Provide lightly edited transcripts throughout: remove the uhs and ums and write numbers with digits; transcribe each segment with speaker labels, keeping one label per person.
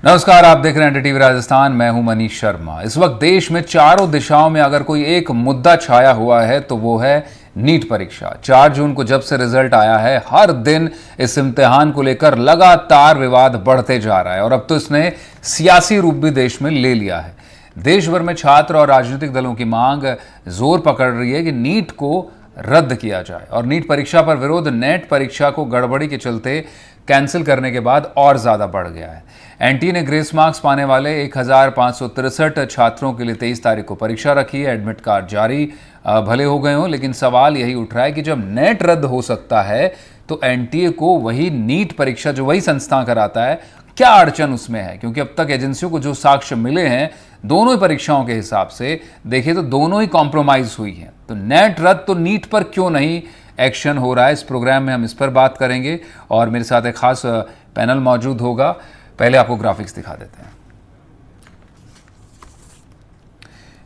Speaker 1: नमस्कार, आप देख रहे हैं टीवी राजस्थान। मैं हूं मनीष शर्मा। इस वक्त देश में चारों दिशाओं में अगर कोई एक मुद्दा छाया हुआ है तो वो है नीट परीक्षा। 4 जून को जब से रिजल्ट आया है, हर दिन इस इम्तिहान को लेकर लगातार विवाद बढ़ते जा रहा है और अब तो इसने सियासी रूप भी देश में ले लिया है। देश भर में छात्र और राजनीतिक दलों की मांग जोर पकड़ रही है कि नीट को रद्द किया जाए और नीट परीक्षा पर विरोध नेट परीक्षा को गड़बड़ी के चलते कैंसिल करने के बाद और ज्यादा बढ़ गया है। एनटीए ने ग्रेस मार्क्स पाने वाले 1563 छात्रों के लिए 23 तारीख को परीक्षा रखी है। एडमिट कार्ड जारी भले हो गए हों, लेकिन सवाल यही उठ रहा है कि जब नेट रद्द हो सकता है तो एनटीए को वही नीट परीक्षा जो वही संस्था कराता है, क्या अड़चन उसमें है? क्योंकि अब तक एजेंसियों को जो साक्ष्य मिले हैं दोनों ही परीक्षाओं के हिसाब से देखें तो दोनों ही कॉम्प्रोमाइज हुई हैं। तो नेट रद्द तो नीट पर क्यों नहीं एक्शन हो रहा है? इस प्रोग्राम में हम इस पर बात करेंगे और मेरे साथ एक खास पैनल मौजूद होगा। पहले आपको ग्राफिक्स दिखा देते हैं।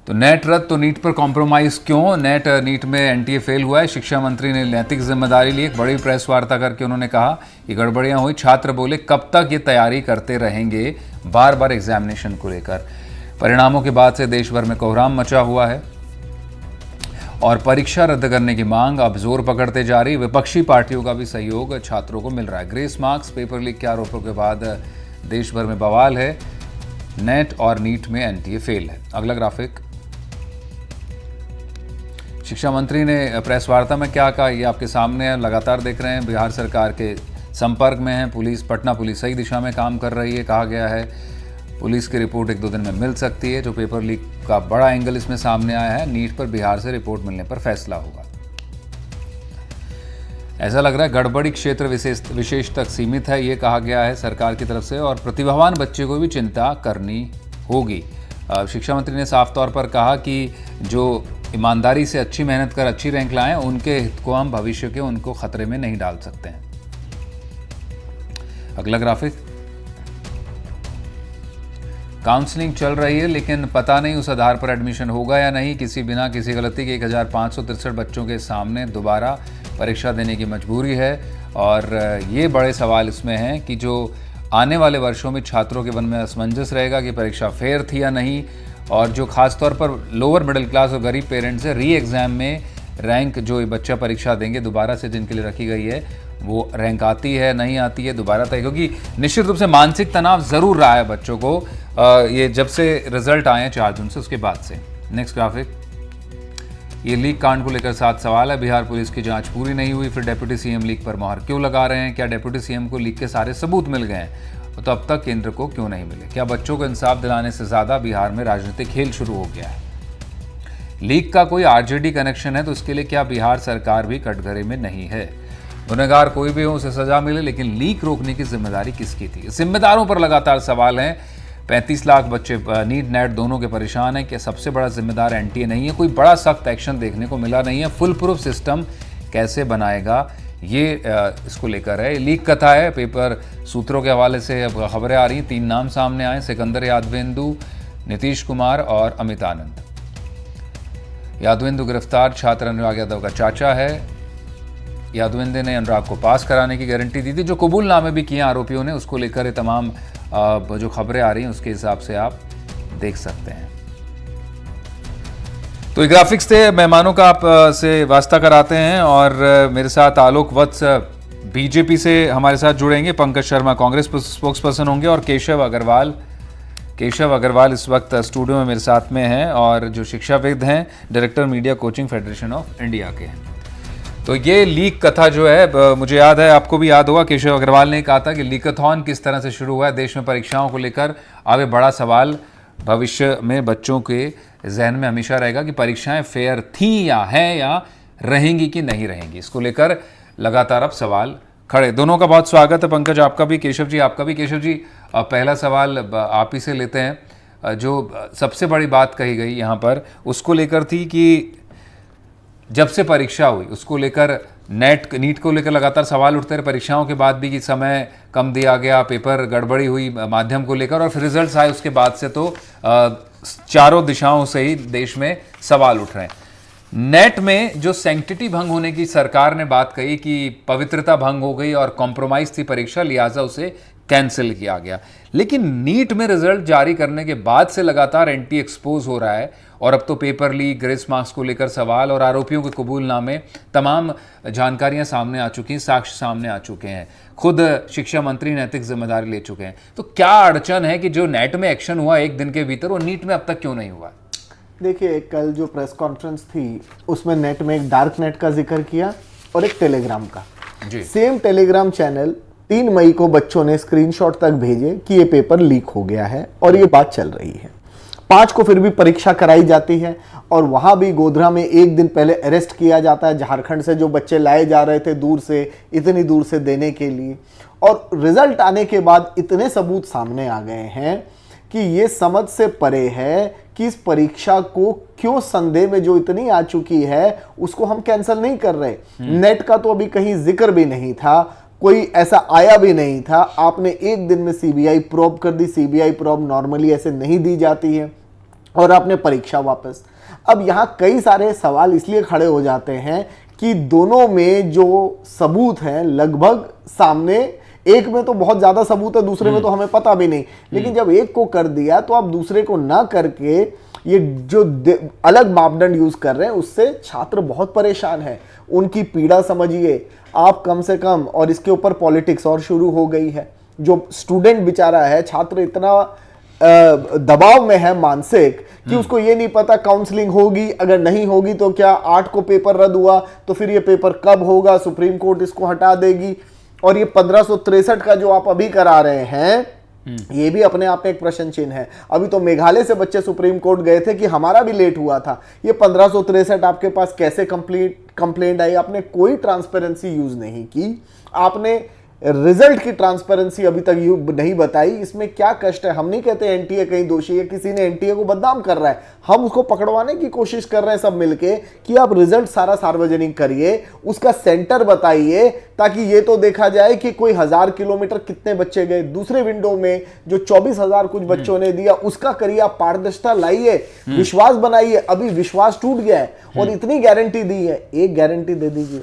Speaker 1: तो नेट रद्द तो नीट पर कॉम्प्रोमाइज क्यों? नीट में एनटीए फेल हुआ है। शिक्षा मंत्री ने नैतिक जिम्मेदारी ली। एक बड़ी प्रेस वार्ता करके उन्होंने कहा कि गड़बड़ियां हुई। छात्र बोले कब तक ये तैयारी करते रहेंगे बार बार एग्जामिनेशन को लेकर। परिणामों के बाद से देश भर में कोहराम मचा हुआ है और परीक्षा रद्द करने की मांग अब जोर पकड़ते जा रही। विपक्षी पार्टियों का भी सहयोग छात्रों को मिल रहा है। ग्रेस मार्क्स पेपर लीक के आरोपों के बाद देश भर में बवाल है। नेट और नीट में एनटीए फेल है। अगला ग्राफिक। शिक्षा मंत्री ने प्रेस वार्ता में क्या कहा ये आपके सामने है, लगातार देख रहे हैं। बिहार सरकार के संपर्क में है पुलिस। पटना पुलिस सही दिशा में काम कर रही है। कहा गया है पुलिस की रिपोर्ट 1-2 दिन में मिल सकती है। जो पेपर लीक का बड़ा एंगल इसमें सामने आया है, नीट पर बिहार से रिपोर्ट मिलने पर फैसला होगा। ऐसा लग रहा है गड़बड़ी क्षेत्र विशेष तक सीमित है, ये कहा गया है सरकार की तरफ से, और प्रतिभावान बच्चे को भी चिंता करनी होगी। शिक्षा मंत्री ने साफ तौर पर कहा कि जो ईमानदारी से अच्छी मेहनत कर अच्छी रैंक लाएं, उनके हित को हम भविष्य के उनको खतरे में नहीं डाल सकते हैं। अगला ग्राफिक। काउंसलिंग चल रही है लेकिन पता नहीं उस आधार पर एडमिशन होगा या नहीं। बिना किसी गलती के 1563 बच्चों के सामने दोबारा परीक्षा देने की मजबूरी है और ये बड़े सवाल इसमें हैं कि जो आने वाले वर्षों में छात्रों के मन में असमंजस रहेगा कि परीक्षा फेयर थी या नहीं, और जो खास तौर पर लोअर मिडिल क्लास और गरीब पेरेंट्स है, री एग्ज़ाम में रैंक जो बच्चा परीक्षा देंगे दोबारा से जिनके लिए रखी गई है, वो रैंक आती है नहीं आती है दोबारा तय, क्योंकि निश्चित रूप से मानसिक तनाव ज़रूर रहा है बच्चों को ये जब से रिजल्ट आए हैं 4 जून से, उसके बाद से। Next graphic. ये लीक कांड को लेकर 7 सवाल है। बिहार पुलिस की जांच पूरी नहीं हुई, फिर डिप्टी सीएम लीक पर मोहर क्यों लगा रहे हैं? क्या डिप्टी सीएम को लीक के सारे सबूत मिल गए हैं तो अब तक केंद्र को क्यों नहीं मिले? क्या बच्चों को इंसाफ दिलाने से ज़्यादा बिहार में राजनीतिक खेल शुरू हो गया है? लीक का कोई आरजेडी कनेक्शन है तो इसके लिए क्या बिहार सरकार भी कटघरे में नहीं है? गुनहगार कोई भी हो उसे सजा मिले, लेकिन लीक रोकने की जिम्मेदारी किसकी थी? जिम्मेदारों पर लगातार सवाल हैं। 35 लाख बच्चे नीट नेट दोनों के परेशान हैं। क्या सबसे बड़ा जिम्मेदार एनटीए नहीं है? कोई बड़ा सख्त एक्शन देखने को मिला नहीं है। फुल प्रूफ सिस्टम कैसे बनाएगा, ये इसको लेकर है। लीक कथा है। पेपर सूत्रों के हवाले से अब खबरें आ रही हैं। 3 नाम सामने आए, सिकंदर यादवेंदु, नीतीश कुमार और अमित आनंद। यादवेंदु गिरफ्तार छात्र अनुराग यादव का चाचा है। यादवेंदु ने अनुराग को पास कराने की गारंटी दी थी। जो कबूलनामे भी किए आरोपियों ने, उसको लेकर ये तमाम जो खबरें आ रही हैं उसके हिसाब से आप देख सकते हैं। तो ये ग्राफिक्स थे। मेहमानों का आप से वास्ता कराते हैं और मेरे साथ आलोक वत्स बीजेपी से हमारे साथ जुड़ेंगे, पंकज शर्मा कांग्रेस स्पोक्स पर्सन होंगे और केशव अग्रवाल इस वक्त स्टूडियो में मेरे साथ में हैं और जो शिक्षाविद हैं, director media coaching federation of India के हैं। तो ये लीक कथा जो है, मुझे याद है, आपको भी याद होगा, केशव अग्रवाल ने कहा था कि लीकाथॉन किस तरह से शुरू हुआ है देश में परीक्षाओं को लेकर। अब बड़ा सवाल भविष्य में बच्चों के जहन में हमेशा रहेगा कि परीक्षाएं फेयर थी या हैं या रहेंगी कि नहीं रहेंगी। इसको लेकर लगातार अब सवाल खड़े। दोनों का बहुत स्वागत है, पंकज आपका भी, केशव जी आपका भी। केशव जी, पहला सवाल आप ही से लेते हैं। जो सबसे बड़ी बात कही गई यहाँ पर उसको लेकर थी कि जब से परीक्षा हुई उसको लेकर नीट को लेकर लगातार सवाल उठते रहे, परीक्षाओं के बाद भी कि समय कम दिया गया, पेपर गड़बड़ी हुई माध्यम को लेकर, और फिर रिजल्ट्स आए उसके बाद से तो चारों दिशाओं से ही देश में सवाल उठ रहे हैं। नेट में जो सैंक्टिटी भंग होने की सरकार ने बात कही कि पवित्रता भंग हो गई और कॉम्प्रोमाइज थी परीक्षा, लिहाजा उसे कैंसिल किया गया। लेकिन नीट में रिजल्ट जारी करने के बाद से लगातार एंटी एक्सपोज हो रहा है और अब तो पेपर लीक, ग्रेस मार्क्स को लेकर सवाल और आरोपियों के कबूलनामे, तमाम जानकारियां सामने आ चुकी हैं, साक्ष्य सामने आ चुके हैं। खुद शिक्षा मंत्री नैतिक जिम्मेदारी ले चुके हैं। तो क्या अड़चन है कि जो नेट में एक्शन हुआ एक दिन के भीतर, वो नीट में अब तक क्यों नहीं हुआ?
Speaker 2: देखिए, कल जो प्रेस कॉन्फ्रेंस थी उसमें नेट में एक डार्क नेट का जिक्र किया और एक टेलीग्राम का।
Speaker 1: जी।
Speaker 2: सेम टेलीग्राम चैनल 3 मई को बच्चों ने स्क्रीनशॉट तक भेजे कि ये पेपर लीक हो गया है और ये बात चल रही है। 5 को फिर भी परीक्षा कराई जाती है और वहां भी गोधरा में एक दिन पहले अरेस्ट किया जाता है झारखंड से जो बच्चे लाए जा रहे थे दूर से, इतनी दूर से देने के लिए। और रिजल्ट आने के बाद इतने सबूत सामने आ गए हैं कि ये समझ से परे है कि इस परीक्षा को क्यों संदेह में जो इतनी आ चुकी है उसको हम कैंसिल नहीं कर रहे। नेट का तो अभी कहीं जिक्र भी नहीं था, कोई ऐसा आया भी नहीं था। आपने एक दिन में सीबीआई प्रोब कर दी। सीबीआई प्रोब नॉर्मली ऐसे नहीं दी जाती है और आपने परीक्षा वापस। अब यहाँ कई सारे सवाल इसलिए खड़े हो जाते हैं कि दोनों में जो सबूत हैं लगभग सामने, एक में तो बहुत ज्यादा सबूत है, दूसरे में तो हमें पता भी नहीं। लेकिन जब एक को कर दिया तो आप दूसरे को ना करके ये जो अलग मापदंड यूज कर रहे हैं उससे छात्र बहुत परेशान है। उनकी पीड़ा समझिए आप कम से कम। और इसके ऊपर पॉलिटिक्स और शुरू हो गई है। जो स्टूडेंट बेचारा है, छात्र इतना दबाव में है मानसिक कि उसको ये नहीं पता काउंसलिंग होगी, अगर नहीं होगी तो क्या, 8 को पेपर रद्द हुआ तो फिर ये पेपर कब होगा, सुप्रीम कोर्ट इसको हटा देगी। और ये 1563 का जो आप अभी करा रहे हैं ये भी अपने आप में एक प्रश्न चिन्ह है। अभी तो मेघालय से बच्चे सुप्रीम कोर्ट गए थे कि हमारा भी लेट हुआ था। ये 1563 आपके पास कैसे कंप्लेंट आई? आपने कोई ट्रांसपेरेंसी यूज नहीं की। आपने रिजल्ट की ट्रांसपेरेंसी अभी तक नहीं बताई। इसमें क्या कष्ट है? हम नहीं कहते एनटीए कहीं दोषी है, किसी ने एनटीए को बदनाम कर रहा है। हम उसको पकड़वाने की कोशिश कर रहे हैं सब मिलके कि आप रिजल्ट सारा सार्वजनिक करिए, उसका सेंटर बताइए, ताकि ये तो देखा जाए कि कोई 1000 किलोमीटर कितने बच्चे गए। दूसरे विंडो में जो 24,000 कुछ बच्चों ने दिया उसका करिए, आप पारदर्शिता लाइए, विश्वास बनाइए। अभी विश्वास टूट गया है और इतनी गारंटी दी है, एक गारंटी दे दीजिए।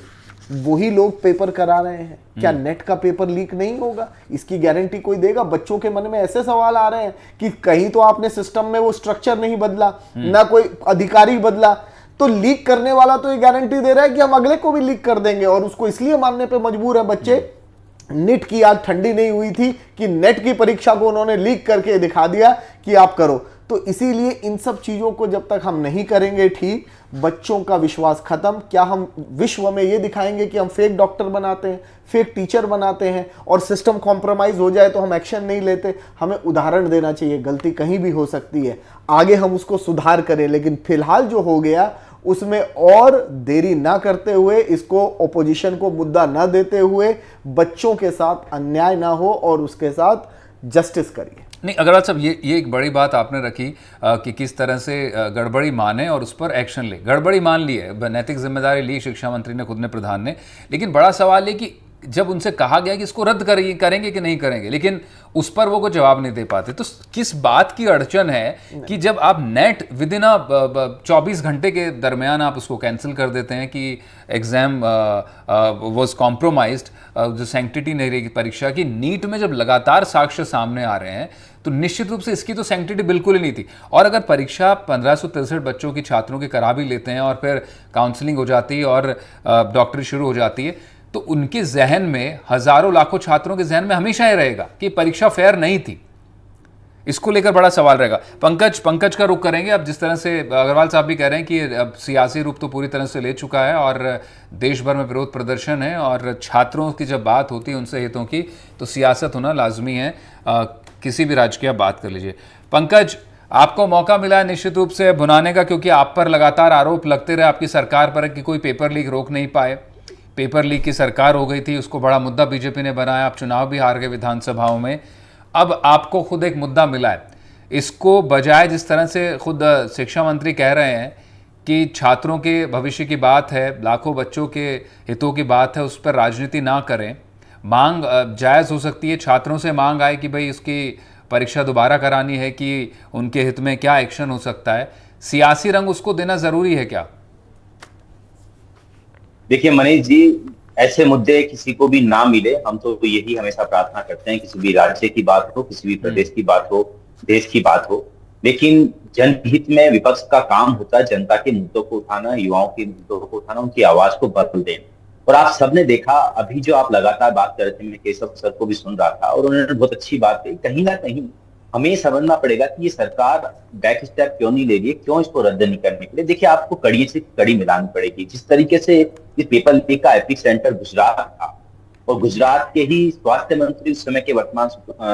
Speaker 2: वही लोग पेपर करा रहे हैं, क्या नेट का पेपर लीक नहीं होगा? इसकी गारंटी कोई देगा? बच्चों के मन में ऐसे सवाल आ रहे हैं कि कहीं तो आपने सिस्टम में वो स्ट्रक्चर नहीं बदला, ना कोई अधिकारी बदला, तो लीक करने वाला तो ये गारंटी दे रहा है कि हम अगले को भी लीक कर देंगे। और उसको इसलिए मानने पे मजबूर है बच्चे। नीट की आग ठंडी नहीं हुई थी कि नेट की परीक्षा को उन्होंने लीक करके दिखा दिया कि आप करो। तो इसीलिए इन सब चीजों को जब तक हम नहीं करेंगे ठीक, बच्चों का विश्वास खत्म। क्या हम विश्व में ये दिखाएंगे कि हम फेक डॉक्टर बनाते हैं, फेक टीचर बनाते हैं और सिस्टम कॉम्प्रोमाइज हो जाए तो हम एक्शन नहीं लेते? हमें उदाहरण देना चाहिए। गलती कहीं भी हो सकती है, आगे हम उसको सुधार करें, लेकिन फिलहाल जो हो गया उसमें और देरी ना करते हुए, इसको ओपोजिशन को मुद्दा ना देते हुए, बच्चों के साथ अन्याय ना हो और उसके साथ जस्टिस करिए।
Speaker 1: नहीं, अग्रवाल साहब, ये एक बड़ी बात आपने रखी कि किस तरह से गड़बड़ी माने और उस पर एक्शन ले। गड़बड़ी मान ली है, नैतिक जिम्मेदारी ली शिक्षा मंत्री ने, खुद ने, प्रधान ने। लेकिन बड़ा सवाल है कि जब उनसे कहा गया कि इसको रद्द करेंगे कि नहीं करेंगे, लेकिन उस पर वो कोई जवाब नहीं दे पाते। तो किस बात की अड़चन है कि जब आप नेट विद इन 24 घंटे के दरमियान आप उसको कैंसिल कर देते हैं कि एग्जाम वाज कॉम्प्रोमाइज्ड, जो सैंक्टिटी नहीं रहेगी परीक्षा की। नीट में जब लगातार साक्ष्य सामने आ रहे हैं तो निश्चित रूप से इसकी तो सैंक्टिटी बिल्कुल ही नहीं थी। और अगर परीक्षा 1563 बच्चों की, छात्रों की करा भी लेते हैं और फिर काउंसलिंग हो जाती है और डॉक्टरी शुरू हो जाती है, तो उनके जहन में, हजारों लाखों छात्रों के जहन में हमेशा ये रहेगा कि परीक्षा फेयर नहीं थी। इसको लेकर बड़ा सवाल रहेगा। पंकज का रुख करेंगे। अब जिस तरह से अग्रवाल साहब भी कह रहे हैं कि अब सियासी रूप तो पूरी तरह से ले चुका है और देश भर में विरोध प्रदर्शन है, और छात्रों की जब बात होती है उनसे हितों की, तो सियासत होना लाजमी है। किसी भी राज्य की आप बात कर लीजिए। पंकज, आपको मौका मिला है निश्चित रूप से भुनाने का, क्योंकि आप पर लगातार आरोप लगते रहे आपकी सरकार पर कि कोई पेपर लीक रोक नहीं पाए। पेपर लीक की सरकार हो गई थी, उसको बड़ा मुद्दा बीजेपी ने बनाया, आप चुनाव भी हार गए विधानसभाओं में। अब आपको खुद एक मुद्दा मिला है, इसको बजाय जिस तरह से खुद शिक्षा मंत्री कह रहे हैं कि छात्रों के भविष्य की बात है, लाखों बच्चों के हितों की बात है, उस पर राजनीति ना करें। मांग जायज़ हो सकती है, छात्रों से मांग आए कि भाई इसकी परीक्षा दोबारा करानी है, कि उनके हित में क्या एक्शन हो सकता है, सियासी रंग उसको देना ज़रूरी है क्या?
Speaker 3: देखिए मनीष जी, ऐसे मुद्दे किसी को भी ना मिले। हम तो यही हमेशा प्रार्थना करते हैं, किसी भी राज्य की बात हो, किसी भी प्रदेश की बात हो, देश की बात हो, लेकिन जनहित में विपक्ष का काम होता है जनता के मुद्दों को उठाना, युवाओं के मुद्दों को उठाना, उनकी आवाज को बल देना। और आप सबने देखा, अभी जो आप लगातार बात कर रहे थे, मैं केशव सर को भी सुन रहा था और उन्होंने बहुत अच्छी बात कही। कहीं ना कहीं हमें ये समझना पड़ेगा कि ये सरकार बैक स्टेप क्यों नहीं ले रही है, क्यों इसको रद्द नहीं करने के लिए। देखिए, आपको कड़ी से कड़ी मिलानी पड़ेगी। जिस तरीके से इस पेपर लीक का एपिक सेंटर गुजरात था, और गुजरात के ही स्वास्थ्य मंत्री उस समय के वर्तमान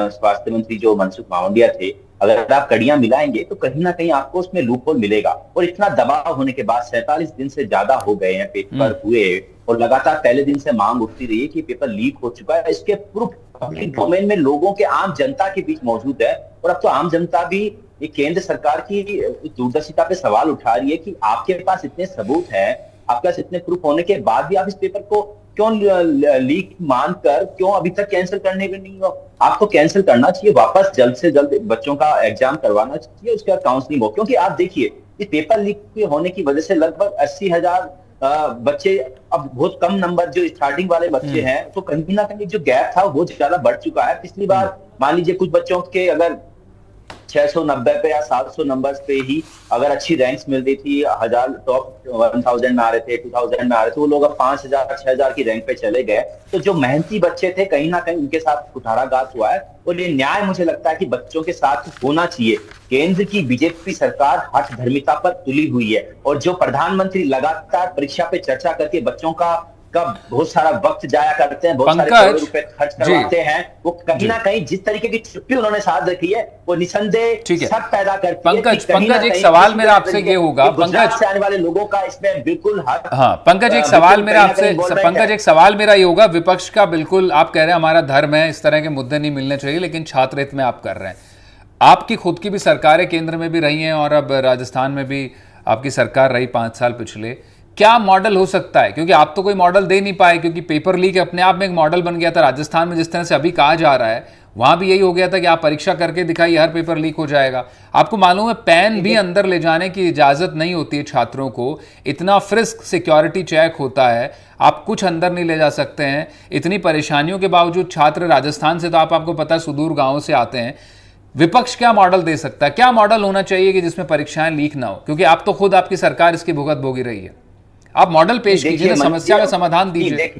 Speaker 3: स्वास्थ्य मंत्री जो मनसुख मांडविया थे, अगर आप कड़ियां मिलाएंगे तो कहीं ना कहीं आपको उसमें लूपहोल मिलेगा। और इतना दबाव होने के बाद 47 दिन से ज्यादा हो गए हैं पेपर हुए, और लगातार पहले दिन से मांग उठती रही है कि पेपर लीक हो चुका है। इसके प्रूफ पब्लिक डोमेन में लोगों के, आम जनता के बीच मौजूद है। और अब तो आम जनता भी ये केंद्र सरकार की दूरदर्शिता पे सवाल उठा रही है कि आपके पास इतने सबूत हैं, आपके पास इतने प्रूफ होने के बाद भी आप इस पेपर को क्यों लीक मानकर क्यों अभी तक कैंसिल करने में नहीं हो। आपको कैंसिल करना चाहिए, वापस जल्द से जल्द बच्चों का एग्जाम करवाना चाहिए, उसके बाद काउंसलिंग हो। क्योंकि आप देखिए, इस पेपर लीक होने की वजह से लगभग 80,000 बच्चे, अब बहुत कम नंबर जो स्टार्टिंग वाले बच्चे हैं, तो कहीं ना कहीं जो गैप था वो ज्यादा बढ़ चुका है। पिछली बार मान लीजिए कुछ बच्चों के अगर 690 पे या 700 नंबर्स पे ही अगर अच्छी रैंक्स मिल रही थी, 1000 टॉप 1000 में आ रहे थे, 2000 में आ रहे थे, वो लोग अब 5000 6000 की रैंक पे चले गए। तो जो मेहनती बच्चे थे, कहीं ना कहीं उनके साथ कुठाराघात हुआ है। और ये न्याय मुझे लगता है कि बच्चों के साथ होना चाहिए। केंद्र की बीजेपी सरकार हठ धर्मिता पर तुली हुई है, और जो प्रधानमंत्री लगातार परीक्षा पे चर्चा करके बच्चों का बहुत सारा वक्त जाया करते हैं, बहुत सारे करोड़ रुपए खर्च करवाते हैं, वो कहीं ना कहीं जिस तरीके की चुप्पी उन्होंने साथ रखी है, वो निसंदेह शक पैदा करती है।
Speaker 1: पंकज, एक सवाल मेरा आपसे ये होगा,
Speaker 3: पंकज से आने वाले लोगों का इसमें बिल्कुल हक।
Speaker 1: हाँ पंकज, एक सवाल मेरा आपसे, पंकज एक सवाल मेरा ये होगा, विपक्ष का बिल्कुल आप कह रहे हैं हमारा धर्म है, इस तरह के मुद्दे नहीं मिलने चाहिए, लेकिन छात्र हित में आप कर रहे हैं। आपकी खुद की भी सरकारें केंद्र में भी रही हैं और अब राजस्थान में भी आपकी सरकार रही 5 साल पिछले। क्या मॉडल हो सकता है? क्योंकि आप तो कोई मॉडल दे नहीं पाए, क्योंकि पेपर लीक अपने आप में एक मॉडल बन गया था। राजस्थान में जिस तरह से अभी कहा जा रहा है, वहां भी यही हो गया था कि आप परीक्षा करके दिखाइए, हर पेपर लीक हो जाएगा। आपको मालूम है पेन भी अंदर ले जाने की इजाजत नहीं होती है छात्रों को, इतना फ्रिस्क सिक्योरिटी चेक होता है, आप कुछ अंदर नहीं ले जा सकते हैं। इतनी परेशानियों के बावजूद छात्र राजस्थान से, तो आपको पता है सुदूर गाँव से आते हैं। विपक्ष क्या मॉडल दे सकता है? क्या मॉडल होना चाहिए कि जिसमें परीक्षाएं लीक ना हो? क्योंकि आप तो खुद, आपकी सरकार इसकी भुगत भोगी रही है। आप मॉडल पेश कीजिए ना, समस्या का समाधान दीजिए।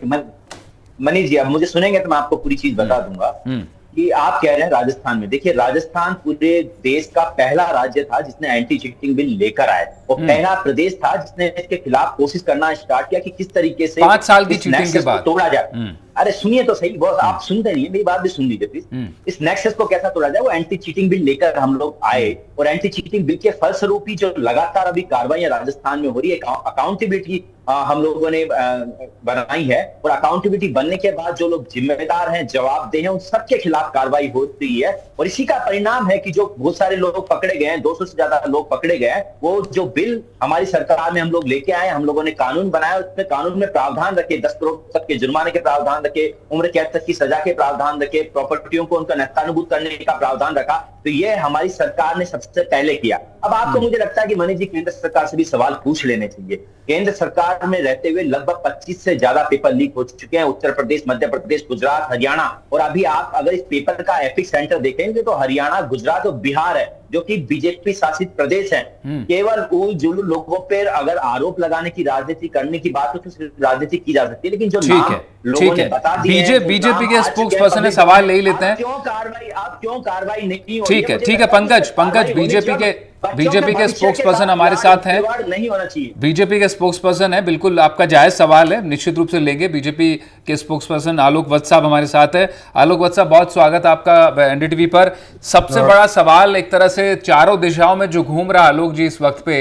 Speaker 3: मनीष जी, अब मुझे सुनेंगे तो मैं आपको पूरी चीज बता दूंगा कि आप कह रहे हैं राजस्थान में। देखिए, राजस्थान पूरे देश का पहला राज्य था जिसने एंटी चीटिंग बिल लेकर आए, और पहला प्रदेश था जिसने इसके खिलाफ कोशिश करना स्टार्ट किया कि किस तरीके से
Speaker 1: 5 साल की चीटिंग के बाद
Speaker 3: तोड़ा जाए। अरे सुनिए तो सही, बहुत आप सुनते नहीं है, मेरी बात भी सुन लीजिए प्लीज। इस नेक्सस को कैसा तोड़ा जाए, वो एंटी चीटिंग बिल लेकर हम लोग आए, और एंटी चीटिंग बिल के फलस्वरूप ही जो लगातार अभी कार्रवाइयां राजस्थान में हो रही है, अकाउंटेबिलिटी हम लोगों ने बनाई है, और अकाउंटेबिलिटी बनने के बाद जो लोग जिम्मेदार हैं, जवाबदेह हैं, उन सबके खिलाफ कार्रवाई हो रही है। और इसी का परिणाम है कि जो बहुत सारे लोग पकड़े गए हैं, 200 से ज्यादा लोग पकड़े गए हैं। वो जो बिल हमारी सरकार में हम लोग लेके आए, हम लोगों ने कानून बनाया, उसमें कानून में प्रावधान रखे, 10 करोड़ तक के जुर्माने के प्रावधान रखे, उम्र कैद तक की सजा के प्रावधान रखे, प्रॉपर्टियों को उनका नस्तानुबूत करने का प्रावधान रखा। तो ये हमारी सरकार ने सबसे पहले किया। अब आपको मुझे लगता है कि मनीष जी, केंद्र सरकार से भी सवाल पूछ लेने चाहिए। केंद्र सरकार में रहते हुए लगभग 25 से ज्यादा पेपर लीक हो चुके हैं, उत्तर प्रदेश, मध्य प्रदेश, गुजरात, हरियाणा। और अभी आप अगर इस पेपर का एपिक सेंटर देखेंगे तो हरियाणा, गुजरात और बिहार है, जो कि बीजेपी शासित प्रदेश है। केवल उन जो लोगों पर अगर आरोप लगाने की, राजनीति करने की बात हो तो राजनीति की जा सकती है, लेकिन जो नाम लोगों ने बता दिए,
Speaker 1: बीजेपी के स्पोक्स पर्सन ने सवाल ले लेते हैं,
Speaker 3: आप क्यों कार्रवाई नहीं हो?
Speaker 1: ठीक है पंकज, बीजेपी के स्पोक्स पर्सन हमारे साथ हैं,
Speaker 3: नहीं होना चाहिए।
Speaker 1: बीजेपी के स्पोक्स पर्सन है, बिल्कुल आपका जायज सवाल है, निश्चित रूप से लेंगे। बीजेपी के स्पोक्स पर्सन आलोक वत्स साहब हमारे साथ है। आलोक वत्स साहब, बहुत स्वागत आपका एनडीटीवी पर। सबसे बड़ा सवाल एक तरह से चारों दिशाओं में जो घूम रहा आलोक जी इस वक्त पे,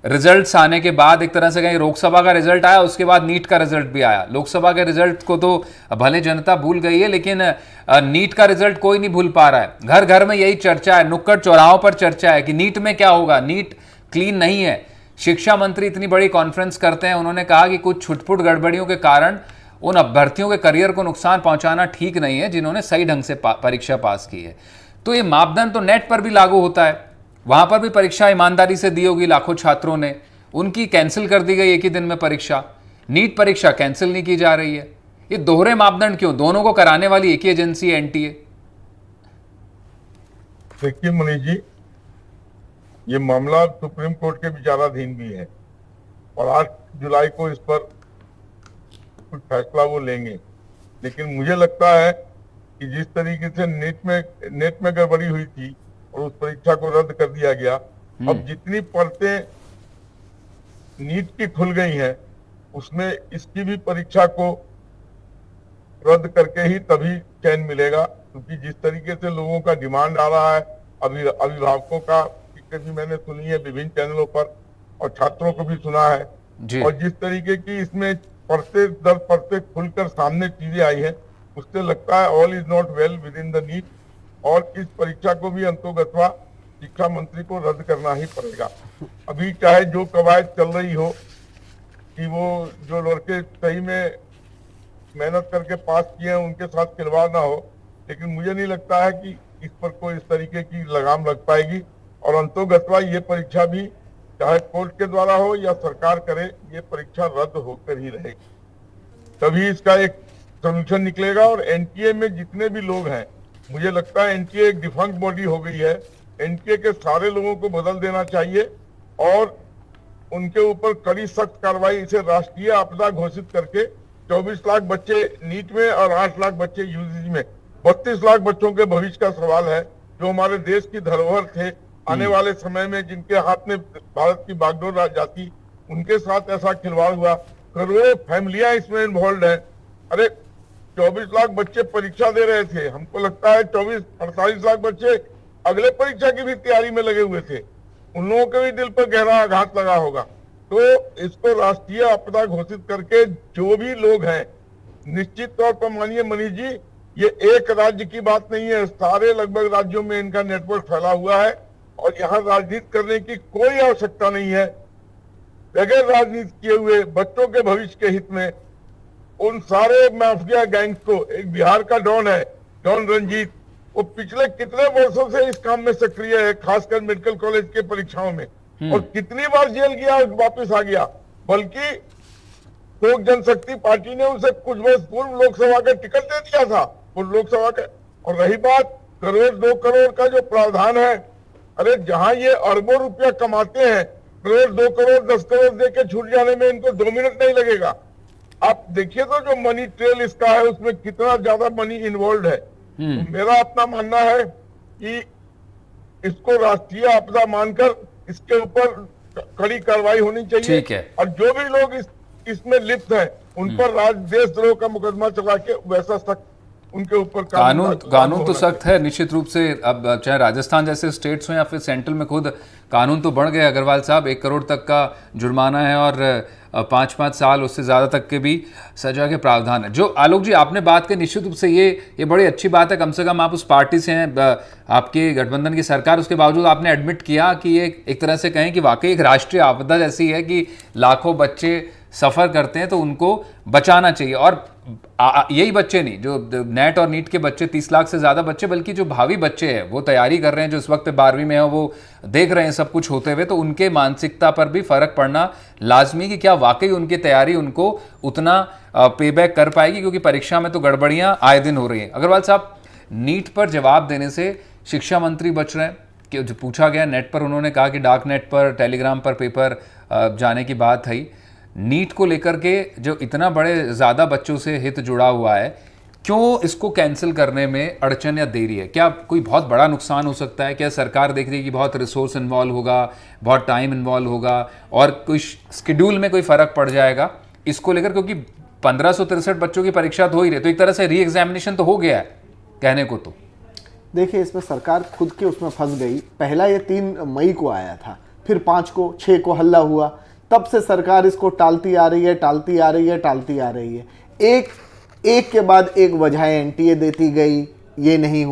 Speaker 1: रिजल्ट्स आने के बाद एक तरह से कहीं लोकसभा का रिजल्ट आया, उसके बाद नीट का रिजल्ट भी आया। लोकसभा के रिजल्ट को तो भले जनता भूल गई है, लेकिन नीट का रिजल्ट कोई नहीं भूल पा रहा है। घर घर में यही चर्चा है, नुक्कड़ चौराहों पर चर्चा है कि नीट में क्या होगा, नीट क्लीन नहीं है। शिक्षा मंत्री इतनी बड़ी कॉन्फ्रेंस करते हैं, उन्होंने कहा कि कुछ छुटपुट गड़बड़ियों के कारण उन अभ्यर्थियों के करियर को नुकसान पहुंचाना ठीक नहीं है जिन्होंने सही ढंग से परीक्षा पास की है। तो ये मापदंड तो नेट पर भी लागू होता है, वहां पर भी परीक्षा ईमानदारी से दी होगी लाखों छात्रों ने, उनकी कैंसिल कर दी गई एक ही दिन में परीक्षा। नीट परीक्षा कैंसिल नहीं की जा रही है। ये दोहरे मापदंड क्यों? दोनों को कराने वाली एक ही एजेंसी है, एनटीए।
Speaker 4: देखिए मनीष जी, ये मामला सुप्रीम कोर्ट के विचाराधीन भी है और 8 जुलाई को इस पर कुछ फैसला वो लेंगे। लेकिन मुझे लगता है कि जिस तरीके से नेट में गड़बड़ी हुई थी और उस परीक्षा को रद्द कर दिया गया, अब जितनी परतें नीट की खुल गई हैं, उसमें इसकी भी परीक्षा को रद्द करके ही तभी चैन मिलेगा। क्योंकि जिस तरीके से लोगों का डिमांड आ रहा है, अभिभावकों का फिक्र भी मैंने सुनी है विभिन्न चैनलों पर और छात्रों को भी सुना है
Speaker 1: जी।
Speaker 4: और जिस तरीके की इसमें परते दर परते खुलकर सामने चीजें आई है, उससे लगता है all is not well within the NEET और इस परीक्षा को भी अंतोगत्वा शिक्षा मंत्री को रद्द करना ही पड़ेगा। अभी चाहे जो कवायद चल रही हो कि वो जो लड़के सही में मेहनत करके पास किए हैं उनके साथ खिलवाड़ ना हो, लेकिन मुझे नहीं लगता है कि इस पर कोई इस तरीके की लगाम लग पाएगी और अंतोगत्वा ये परीक्षा भी चाहे कोर्ट के द्वारा हो या सरकार करे, ये परीक्षा रद्द होकर ही रहेगी। तभी इसका एक सोल्यूशन निकलेगा और एनटीए में जितने भी लोग हैं, मुझे लगता है एनटीए एक डिफंक्ट बॉडी हो गई है। एनटीए के सारे लोगों को बदल देना चाहिए और उनके ऊपर कड़ी सख्त कार्रवाई, इसे राष्ट्रीय आपदा घोषित करके 24 लाख बच्चे नीट में और 8 लाख बच्चे यूजीसी में, 32 लाख बच्चों के भविष्य का सवाल है जो हमारे देश की धरोहर थे। आने वाले समय में जिनके हाथ में भारत की बागडोर जाती, उनके साथ ऐसा खिलवाड़ हुआ। करोड़ों फैमिलियां इसमें इन्वॉल्व हैं। अरे 24 लाख बच्चे परीक्षा दे रहे थे, हमको लगता है 48 लाख बच्चे अगले परीक्षा की भी तैयारी में लगे हुए थे। उन लोगों के भी दिल पर गहरा आघात लगा होगा। तो इसको राष्ट्रीय आपदा घोषित करके जो भी लोग हैं, निश्चित तौर पर मानिए मनीष जी, ये एक राज्य की बात नहीं है, सारे लगभग राज्यों में इनका नेटवर्क फैला हुआ है और यहाँ राजनीति करने की कोई आवश्यकता नहीं है। बगैर राजनीति किए हुए बच्चों के भविष्य के हित में उन सारे माफिया गैंग्स को, एक बिहार का डॉन है, डॉन रंजीत, वो पिछले कितने वर्षों से इस काम में सक्रिय है, खासकर मेडिकल कॉलेज के परीक्षाओं में, और कितनी बार जेल गया वापस आ गया। बल्कि लोक जनशक्ति पार्टी ने उसे कुछ वर्ष पूर्व लोकसभा का टिकट दे दिया था, वो लोकसभा का। और रही बात करोड़ 2 करोड़ का जो प्रावधान है, अरे जहां ये अरबों रुपया कमाते हैं, करोड़ 2 करोड़ 10 करोड़ दे के छूट जाने में इनको 2 मिनट नहीं लगेगा। आप देखिए तो जो मनी ट्रेल इसका है उसमें कितना ज्यादा मनी इन्वॉल्व है। तो मेरा अपना मानना है कि इसको राष्ट्रीय आपदा मानकर इसके ऊपर कड़ी कार्रवाई होनी चाहिए।
Speaker 1: ठीक है।
Speaker 4: और जो भी लोग इसमें लिप्त हैं उन पर देशद्रोह का मुकदमा चला के वैसा सख्त उनके ऊपर
Speaker 1: कानून तो सख्त है निश्चित रूप से। अब चाहे राजस्थान जैसे स्टेट्स हो या फिर सेंट्रल में, खुद कानून तो बढ़ गए अग्रवाल साहब। 1 करोड़ तक का जुर्माना है और 5-5 साल उससे ज़्यादा तक के भी सजा के प्रावधान है। जो आलोक जी आपने बात की, निश्चित रूप से ये बड़ी अच्छी बात है। कम से कम आप उस पार्टी से हैं, आपके गठबंधन की सरकार, उसके बावजूद आपने एडमिट किया कि ये एक तरह से कहें कि वाकई एक राष्ट्रीय आपदा जैसी है कि लाखों बच्चे सफ़र करते हैं तो उनको बचाना चाहिए। और यही बच्चे नहीं, जो नेट और नीट के बच्चे 30 लाख से ज़्यादा बच्चे, बल्कि जो भावी बच्चे हैं वो तैयारी कर रहे हैं, जो इस वक्त 12वीं में है, वो देख रहे हैं सब कुछ होते हुए, तो उनके मानसिकता पर भी फ़र्क पड़ना लाजमी कि क्या वाकई उनकी तैयारी उनको उतना पेबैक कर पाएगी, क्योंकि परीक्षा में तो गड़बड़ियाँ आए दिन हो रही हैं। अग्रवाल साहब, नीट पर जवाब देने से शिक्षा मंत्री बच रहे हैं कि जो पूछा गया नेट पर, उन्होंने कहा कि डार्क नेट पर, टेलीग्राम पर पेपर जाने की बात है। नीट को लेकर के जो इतना बड़े ज़्यादा बच्चों से हित जुड़ा हुआ है, क्यों इसको कैंसिल करने में अड़चन या देरी है? क्या कोई बहुत बड़ा नुकसान हो सकता है? क्या सरकार देख रही है कि बहुत रिसोर्स इन्वॉल्व होगा, बहुत टाइम इन्वॉल्व होगा और कोई शेड्यूल में कोई फ़र्क पड़ जाएगा इसको लेकर? क्योंकि 1563 बच्चों की परीक्षा तो हो ही रही, तो एक तरह से री एग्जामिनेशन तो हो गया है कहने को। तो
Speaker 2: देखिए, इसमें सरकार खुद के उसमें फंस गई। पहला ये 3 मई को आया था, फिर 5 को, 6 को हल्ला हुआ, तब से सरकार इसको टालती आ रही है। एक के बाद एक वजह एनटीए देती गई, ये नहीं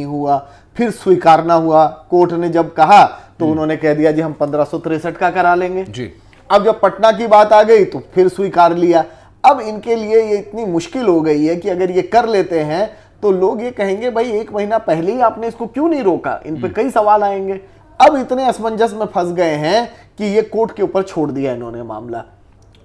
Speaker 2: हुआ, फिर स्वीकारना हुआ। कोर्ट ने जब कहा तो उन्होंने कह दिया जी हम 1563 का करा लेंगे जी। अब जब पटना की बात आ गई तो फिर स्वीकार लिया। अब इनके लिए ये इतनी मुश्किल हो गई है कि अगर ये कर लेते हैं तो लोग ये कहेंगे भाई 1 महीना पहले ही आपने इसको क्यों नहीं रोका। इन पे कई सवाल आएंगे। अब इतने असमंजस में फंस गए हैं कि ये कोर्ट के ऊपर छोड़ दिया इन्होंने मामला।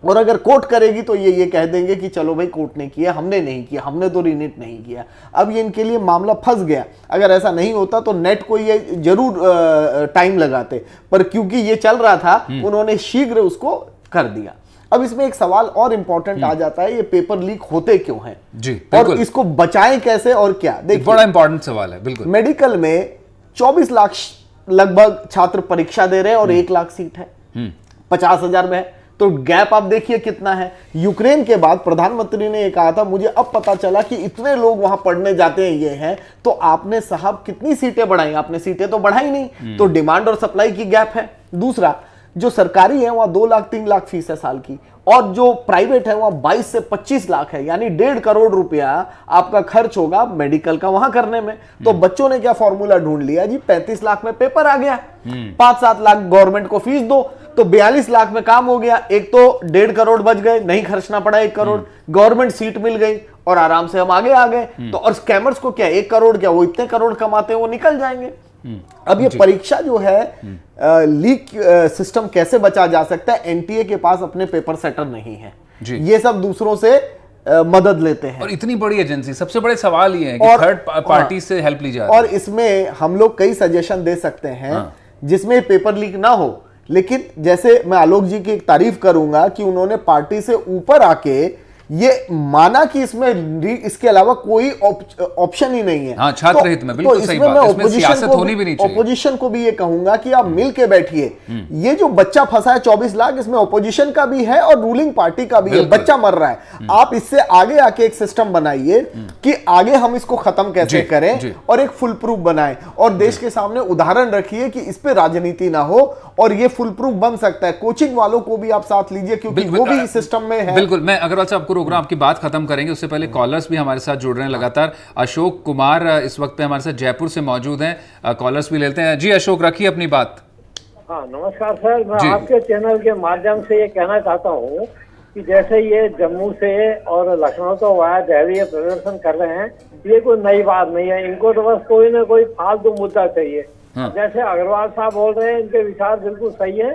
Speaker 2: और अगर कोर्ट करेगी तो ये कह देंगे कि चलो भाई कोर्ट ने किया, हमने नहीं किया, हमने तो रीनेट नहीं किया। अब ये इनके लिए मामला फंस गया। अगर ऐसा नहीं होता तो नेट को ये जरूर टाइम लगाते, पर क्योंकि ये चल रहा था उन्होंने शीघ्र उसको कर दिया। अब इसमें एक सवाल और इंपॉर्टेंट आ जाता है, ये पेपर लीक होते क्यों हैं
Speaker 1: जी,
Speaker 2: और इसको बचाएं कैसे और क्या। देखिए,
Speaker 1: बड़ा इंपॉर्टेंट सवाल है। बिल्कुल,
Speaker 2: मेडिकल में 24 लाख लगभग छात्र परीक्षा दे रहे हैं और 1 लाख सीट है, 50,000 में है, तो गैप आप देखिए कितना है। यूक्रेन के बाद प्रधानमंत्री ने ये कहा था, मुझे अब पता चला कि इतने लोग वहां पढ़ने जाते हैं, ये हैं, तो आपने साहब कितनी सीटें बढ़ाई? आपने सीटें तो बढ़ाई नहीं, तो डिमांड और सप्लाई की गैप है। दूसरा, जो सरकारी है वहां 2 लाख 3 लाख फीस है साल की, और जो प्राइवेट है वहां 22 से 25 लाख है, यानी 1.5 करोड़ रुपया आपका खर्च होगा मेडिकल का वहां करने में। तो बच्चों ने क्या फॉर्मूला ढूंढ लिया जी, 35 लाख में पेपर आ गया, 5-7 लाख गवर्नमेंट को फीस दो, तो 42 लाख में काम हो गया। एक तो 1.5 करोड़ बच गए, नहीं खर्चना पड़ा 1 करोड़, गवर्नमेंट सीट मिल गई और आराम से हम आगे आ गए। तो और स्कैमर्स को क्या 1 करोड़, क्या वो इतने करोड़ कमाते हैं, वो निकल जाएंगे। अब ये परीक्षा जो है लीक सिस्टम कैसे बचा जा सकता है? एनटीए के पास अपने पेपर सेटर नहीं है, ये सब दूसरों से मदद लेते हैं।
Speaker 1: और इतनी बड़ी एजेंसी, सबसे बड़े सवाल ये है कि थर्ड पार्टी से हेल्प ली जा रही है।
Speaker 2: और इसमें हम लोग कई सजेशन दे सकते हैं जिसमें पेपर लीक ना हो, लेकिन जैसे मैं आलोक जी की एक तारीफ करूंगा कि उन्होंने पार्टी से ऊपर आके ये माना कि इसमें इसके अलावा कोई ऑप्शन ही नहीं है।
Speaker 1: हाँ, छात्र हित में बिल्कुल सही बात है, इसमें सियासत होनी भी नहीं चाहिए।
Speaker 2: ऑपोजिशन को भी ये कहूंगा कि आप मिल के बैठिए। ये जो बच्चा फंसा है 24 लाख, इसमें ऑपोजिशन का भी है और रूलिंग पार्टी का भी है, बच्चा मर रहा है। आप इससे आगे आके एक सिस्टम बनाइए कि आगे हम इसको खत्म कैसे करें और एक फुल प्रूफ बनाएं और देश के सामने उदाहरण रखिए कि इस पे राजनीति ना हो, और ये फुल प्रूफ बन सकता है। कोचिंग वालों को भी आप साथ लीजिए क्योंकि वो भी इस सिस्टम में है।
Speaker 1: बिल्कुल, मैं अग्रवाल साहब आपको रोक रहा हूं, आपकी बात खत्म करेंगे उससे पहले कॉलर्स भी हमारे साथ जुड़ रहे हैं लगातार। अशोक कुमार इस वक्त पे हमारे साथ जयपुर से मौजूद हैं, कॉलर्स भी लेते हैं। जी अशोक, रखिए अपनी बात।
Speaker 5: हाँ नमस्कार सर, मैं आपके चैनल के माध्यम से ये कहना चाहता हूँ कि जैसे ये जम्मू से और लखनऊ तो वाया दिल्ली ये प्रदर्शन कर रहे हैं, ये कोई नई बात नहीं है। इनको तो बस कोई ना कोई फालतू मुद्दा चाहिए। जैसे अग्रवाल साहब बोल रहे हैं, इनके विचार बिल्कुल सही है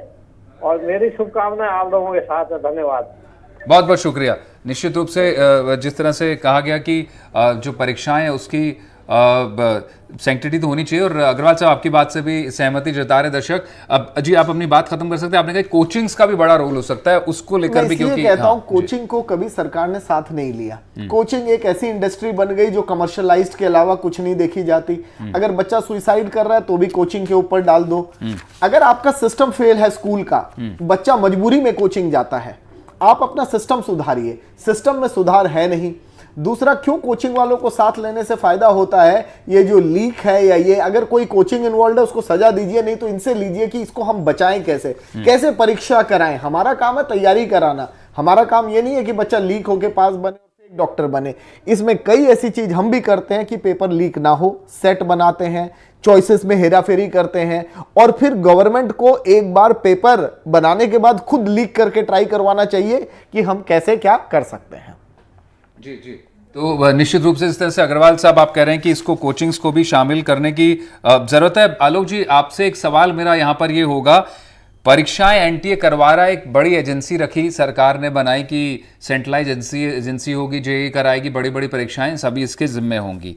Speaker 5: और मेरी शुभकामनाएं आप लोगों के साथ है। धन्यवाद,
Speaker 1: बहुत बहुत शुक्रिया। निश्चित रूप से जिस तरह से कहा गया कि जो परीक्षाएं हैं उसकी सैंक्टिटी तो होनी चाहिए, और अग्रवाल साहब आपकी बात से भी सहमति जता रहे दर्शक। अब जी आप अपनी बात खत्म कर सकते हैं। आपने कहा कोचिंग्स का भी बड़ा रोल हो सकता है, उसको लेकर भी, क्योंकि
Speaker 2: कहता हूं कोचिंग को कभी सरकार ने साथ नहीं लिया। कोचिंग एक ऐसी इंडस्ट्री बन गई जो कमर्शियलाइज्ड के अलावा कुछ नहीं देखी जाती। अगर बच्चा सुसाइड कर रहा है तो भी कोचिंग के ऊपर डाल दो। अगर आपका सिस्टम फेल है स्कूल का, बच्चा मजबूरी में कोचिंग जाता है, आप अपना सिस्टम सुधारिए। सिस्टम में सुधार है नहीं। दूसरा, क्यों कोचिंग वालों को साथ लेने से फायदा होता है? ये जो लीक है या ये अगर कोई कोचिंग इन्वॉल्व है उसको सजा दीजिए, नहीं तो इनसे लीजिए कि इसको हम बचाएं कैसे परीक्षा कराएं। हमारा काम है तैयारी कराना, हमारा काम ये नहीं है कि बच्चा लीक होके पास बने और एक डॉक्टर बने। इसमें कई ऐसी चीज हम भी करते हैं कि पेपर लीक ना हो, सेट बनाते हैं, चॉइसेस में हेराफेरी करते हैं, और फिर गवर्नमेंट को एक बार पेपर बनाने के बाद खुद लीक करके ट्राई करवाना चाहिए कि हम कैसे क्या कर सकते हैं।
Speaker 1: जी जी, तो निश्चित रूप से इस तरह से अग्रवाल साहब आप कह रहे हैं कि इसको कोचिंग्स को भी शामिल करने की जरूरत है। आलोक जी, आपसे एक सवाल मेरा यहाँ पर ये होगा, परीक्षाएं एनटीए करवा रहा है, एक बड़ी एजेंसी रखी सरकार ने बनाई कि सेंट्रलाइज एजेंसी होगी, जेईई कराएगी, बड़ी बड़ी परीक्षाएं सभी इसके जिम्मे होंगी।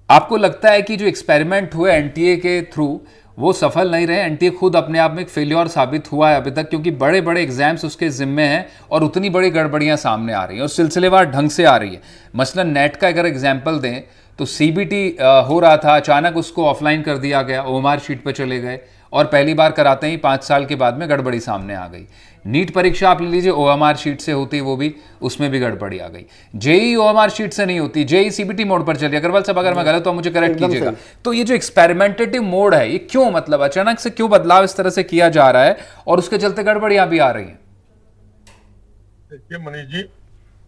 Speaker 1: आपको लगता है कि जो एक्सपेरिमेंट हुए एनटीए के थ्रू वो सफल नहीं रहे? एनटीए खुद अपने आप में एक फेलियर साबित हुआ है अभी तक, क्योंकि बड़े बड़े एग्जाम्स उसके जिम्मे हैं और उतनी बड़ी गड़बड़ियां सामने आ रही हैं और सिलसिलेवार ढंग से आ रही है। मसलन नेट का अगर एग्जाम्पल दें तो सीबीटी हो रहा था, अचानक उसको ऑफलाइन कर दिया गया, ओएमआर शीट पे चले गए और पहली बार कराते ही 5 साल के बाद में गड़बड़ी सामने आ गई। नीट परीक्षा आप ले लीजिए, ओएमआर शीट से होती, वो भी उसमें भी गड़बड़ी आ गई। जेईई ओएमआर शीट से नहीं होती, जेईई सीबीटी मोड पर चल रही है। अग्रवाल साहब अगर मैं गलत तो मुझे करेक्ट कीजिएगा। तो ये जो एक्सपेरिमेंटेटिव मोड है, ये क्यों, मतलब अचानक से क्यों बदलाव इस तरह से किया जा रहा है और उसके चलते गड़बड़ियां भी आ रही हैं?
Speaker 4: देखिए मनीष जी,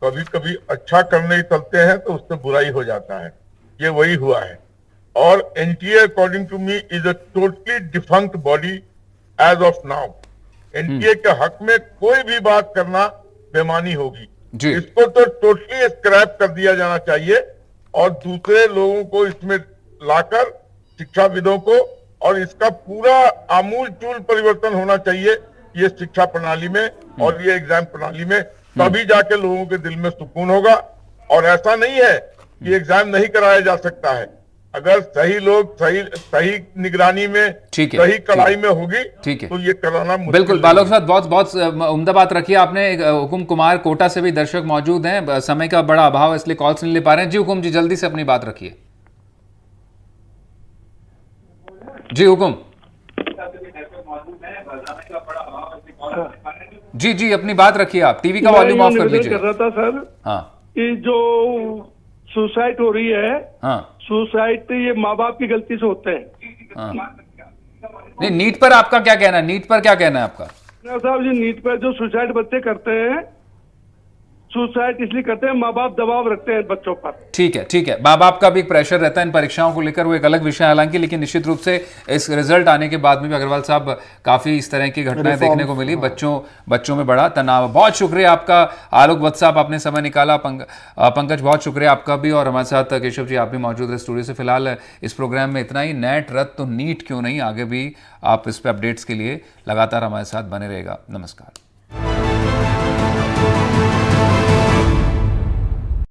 Speaker 4: कभी कभी अच्छा करने चलते हैं तो उससे बुराई हो जाता है, ये वही हुआ है। और NTA according to me is a totally defunct body as of now. NTA के हक में कोई भी बात करना बेमानी होगी, इसको तो टोटली स्क्रैप कर दिया जाना चाहिए और दूसरे लोगों को इसमें लाकर, शिक्षाविदों को, और इसका पूरा आमूल चूल परिवर्तन होना चाहिए। ये शिक्षा प्रणाली में और ये एग्जाम प्रणाली में, तभी जाके लोगों के दिल में सुकून होगा। और ऐसा नहीं है कि एग्जाम नहीं कराया जा सकता है, अगर सही लोग सही निगरानी में,
Speaker 1: ठीक है,
Speaker 4: सही कड़ाई में होगी,
Speaker 1: ठीक है,
Speaker 4: तो ये कराना मुश्किल
Speaker 1: बिल्कुल। बालोक साहब, बहुत उम्दा बात रखी है आपने। हुकुम कुमार कोटा से भी दर्शक मौजूद हैं, समय का बड़ा अभाव है इसलिए कॉल्स नहीं ले पा रहे हैं। जी हुकुम जी, जल्दी से अपनी बात रखिए। जी हुकुम जी जी, अपनी बात रखिए आप। टीवी का वॉल्यूम ऑफ कर लीजिए।
Speaker 6: कर रहा था सर,
Speaker 1: हाँ,
Speaker 6: कि जो सुसाइड हो रही है,
Speaker 1: हाँ,
Speaker 6: सुसाइड ये माँ बाप की गलती से होते हैं।
Speaker 1: हाँ। नहीं, नीट पर आपका क्या कहना है? नीट पर क्या कहना है आपका?
Speaker 6: साहब जी, नीट पर जो सुसाइड बच्चे करते हैं, सुसाइड इसलिए करते हैं, माँ बाप दबाव रखते हैं बच्चों पर।
Speaker 1: ठीक है, ठीक है, माँ बाप का भी एक प्रेशर रहता है इन परीक्षाओं को लेकर, वो एक अलग विषय है हालांकि, लेकिन निश्चित रूप से इस रिजल्ट आने के बाद में भी अग्रवाल साहब काफी इस तरह की घटनाएं देखने को मिली, बच्चों में बड़ा तनाव। बहुत शुक्रिया आपका आलोक वत्स साहब, आपने समय निकाला। पंकज, बहुत शुक्रिया आपका भी, और हमारे साथ केशव जी आप भी मौजूद है स्टूडियो से। फिलहाल इस प्रोग्राम में इतना ही। नेट रद्द तो नीट क्यों नहीं, आगे भी आप इस पर अपडेट्स के लिए लगातार हमारे साथ बने रहेगा। नमस्कार।